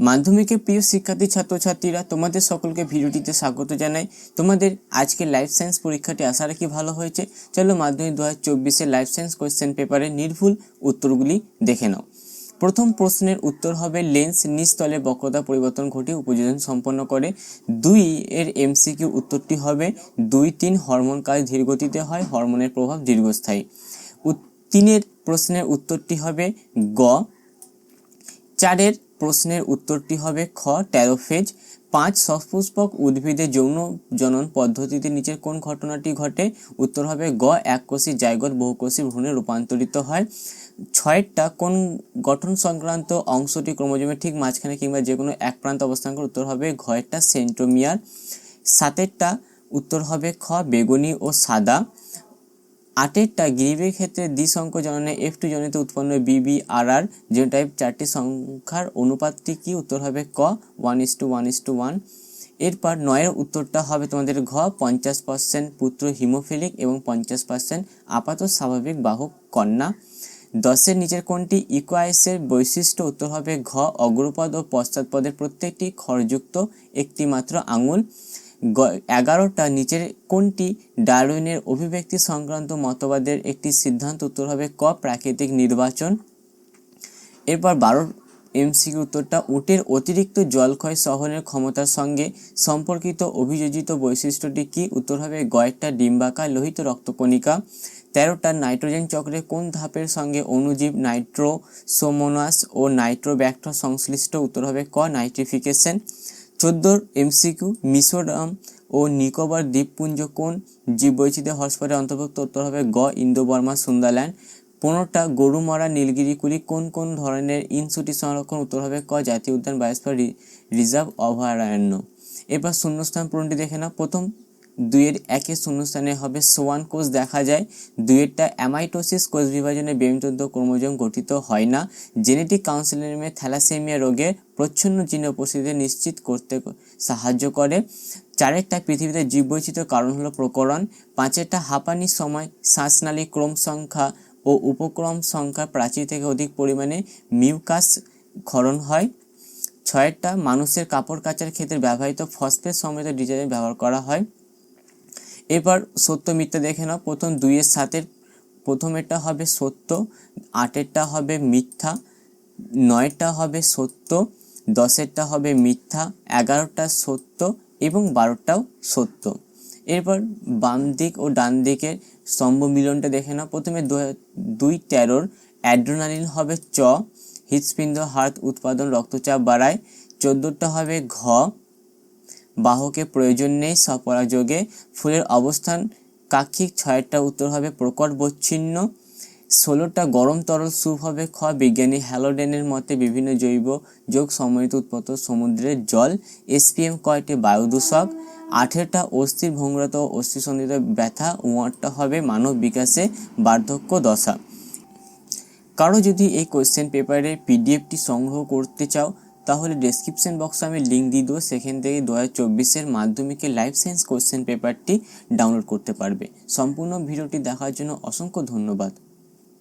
মাধ্যমিকের প্রিয় শিক্ষার্থী ছাত্রছাত্রীরা, তোমাদের সকলকে ভিডিওটিতে স্বাগত জানাই। তোমাদের আজকে লাইফ সায়েন্স পরীক্ষাটি আশা রাখি ভালো হয়েছে। চলো মাধ্যমিক 2024 লাইফ সায়েন্স কোয়েশ্চেন পেপারের নির্ভুল উত্তরগুলি দেখে নাও। প্রথম প্রশ্নের উত্তর হবে লেন্স নিচতলে বক্রতা পরিবর্তন ঘটিয়ে উপযোজন সম্পন্ন করে। 2 এর এমসিকিউ উত্তরটি হবে 2-3 হরমোন কাজ ধীরগতিতে হয়, হরমোনের প্রভাব দীর্ঘস্থায়ী। 3 প্রশ্নের উত্তরটি হবে গ। 4 প্রশ্নের উত্তরটি হবে খ টেলোফেজ। 5 সপুষ্পক উদ্ভিদের যৌন জনন পদ্ধতিতে নিচের কোন ঘটনাটি ঘটে? উত্তর হবে গ এককোষী জাইগোট বহুকোষী ভ্রূণে রূপান্তরিত হয়। 6টা কোন গঠন সংক্রান্ত অংশটি ক্রোমোজোমের ঠিক মাঝখানে কিংবা যে কোনো এক প্রান্ত অবস্থান করে? উত্তর হবে ঘ সেন্ট্রোমিয়ার। 7টা উত্তর হবে খ বেগুনি ও সাদা। 8টা গিরিবের ক্ষেত্রে দ্বিসংখ্য জননে F2 জনিত উৎপন্ন BBRR জিনোটাইপ 4টি সংখ্যার অনুপাতটি কি? উত্তর হবে ক 1:1:1। এরপর 9 উত্তরটা হবে তোমাদের ঘ 50% পুত্র হিমোফিলিক এবং 50% আপাত স্বাভাবিক বাহক কন্যা। 10 নিচের কোনটি ইকোয়াইসের বৈশিষ্ট্য? উত্তর হবে ঘ অগ্রপদ ও পশ্চাৎপদের প্রত্যেকটি খড়যুক্ত একটি মাত্র আঙুল। 11টা নিচের কোনটি ডারউইনের অভিব্যক্তি সংক্রান্ত মতবাদের একটি সিদ্ধান্ত? উত্তর হবে ক প্রাকৃতিক নির্বাচন। এরপর 12 এমসিকিউ উত্তরটা উটের অতিরিক্ত জলক্ষয় সহনের ক্ষমতার সঙ্গে সম্পর্কিত অভিযোজিত বৈশিষ্ট্যটি কি? উত্তর হবে গ ডিম্বাকার লোহিত রক্তকণিকা। 13টা নাইট্রোজেন চক্রে কোন ধাপের সঙ্গে অণুজীব নাইট্রোসোমোনাস ও নাইট্রোব্যাক্টর সংশ্লিষ্ট? উত্তর হবে ক নাইট্রিফিকেশন। 14 এমসিকিউ মিজোরাম ও নিকোবর দ্বীপপুঞ্জ কোন জীববৈচিত্র্য হটস্পটের অন্তর্ভুক্ত? উত্তর হবে গ ইন্দো বর্মা সুন্দরল্যান্ড। 15টা গরুমরা নীলগিরিকুলি কোন কোন ধরনের ইনসুটি সংরক্ষণ? উত্তর হবে ক জাতীয় উদ্যান বায়োস্ফিয়ার রিজার্ভ অভয়ারণ্য। এরপর শূন্যস্থান পূরণটি দেখে নাও। প্রথম 2-1 শূন্যস্থানে হবে সোয়ান কোষ দেখা যায়। 2টা অ্যামাইটোসিস কোষ বিভাজনে বেমিতন্ত ক্রোমোজোম গঠিত হয় না। জেনেটিক কাউন্সিলিংয়ে থ্যালাসেমিয়া রোগের প্রচ্ছন্ন জিনের উপস্থিতি নিশ্চিত করতে সাহায্য করে। 4টা পৃথিবীতে জীববৈচিত্র্য কারণ হলো প্রকরণ। 5টা হাঁপানির সময় শ্বাসনালী ক্রম সংখ্যা ও উপক্রম সংখ্যা প্রাচীর থেকে অধিক পরিমাণে মিউকাস ক্ষরণ হয়। 6টা মানুষের কাপড় কাচার ক্ষেত্রে ব্যবহৃত ফসফেট সমৃদ্ধ ডিটারজেন্ট ব্যবহার করা হয়। এরপর সত্য মিথ্যা দেখে নাও। প্রথম 2-7 প্রথমেরটা হবে সত্য, 8টা হবে মিথ্যা, 9টা হবে সত্য, 10টা হবে মিথ্যা, 11টা সত্য এবং 12টাও সত্য। এরপর বাম দিক ও ডান দিকের স্তম্ভ মিলনটা দেখে নাও। প্রথমে 2-13 অ্যাড্রেনালিন হবে চ, হৃৎপিণ্ড হার্ট উৎপাদন রক্তচাপ বাড়ায়। 14টা হবে ঘ বাহকের প্রয়োজন নেই স্বপরাগযোগে। ফুলের অবস্থান কাক্ষিক। 6টা উত্তর হবে প্রকট বচ্ছিন্ন। 16টা গরম তরল স্যুপ হবে খ বিজ্ঞানী হ্যালোডেনের মতে বিভিন্ন জৈব যোগ সম্মিলিত উৎপন্ন সমুদ্রের জল। SPM কয়টি বায়ু দূষক। 18টা অস্থির ভঙ্গুরতা ও অস্থিসন্ধিত ব্যথা। 19টা হবে মানব বিকাশে বার্ধক্য দশা। কারো যদি এই কোয়েশ্চেন পেপারের পিডিএফটি সংগ্রহ করতে চাও তাহলে ডেসক্রিপশন বক্সে আমি লিঙ্ক দিয়ে দেবো, সেখান থেকে 2024 মাধ্যমিকের লাইফ সায়েন্স কোয়েশ্চেন পেপারটি ডাউনলোড করতে পারবে। সম্পূর্ণ ভিডিওটি দেখার জন্য অসংখ্য ধন্যবাদ।